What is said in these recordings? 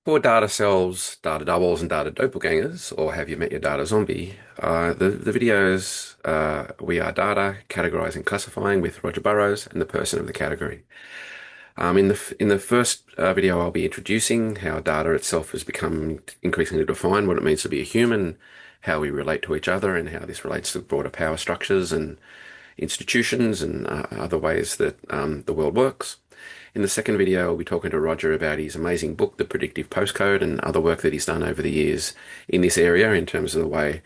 For data selves, data doubles, and data doppelgangers, or have you met your data zombie? The videos We Are Data, Categorizing, Classifying with Roger Burrows and the person of the category. In the first video, I'll be introducing how data itself has become increasingly defined, what it means to be a human, how we relate to each other, and how this relates to broader power structures and institutions and other ways that the world works. In the second video, I'll be talking to Roger about his amazing book, The Predictive Postcode, and other work that he's done over the years in this area in terms of the way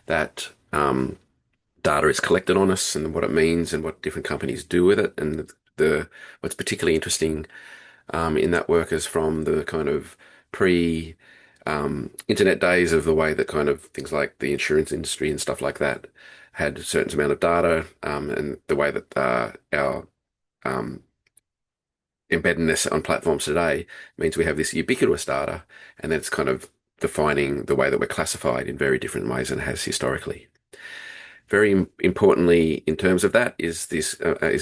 that data is collected on us and what it means and what different companies do with it. And the what's particularly interesting in that work is from the kind of pre internet days of the way that kind of things like the insurance industry and stuff like that had a certain amount of data, and the way that our um, embeddedness on platforms today means we have this ubiquitous data, and that's kind of defining the way that we're classified in very different ways than it has historically. Very importantly, in terms of that, is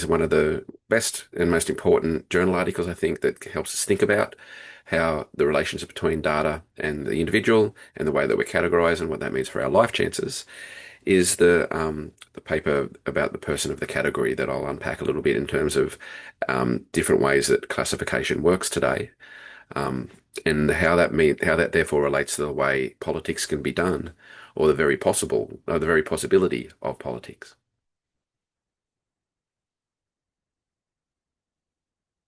one of the best and most important journal articles, I think, that helps us think about how the relationship between data and the individual and the way that we're categorized and what that means for our life chances is the paper about the person of the category that I'll unpack a little bit in terms of different ways that classification works today, um, and how that therefore relates to the way politics can be done, or the very possibility of politics.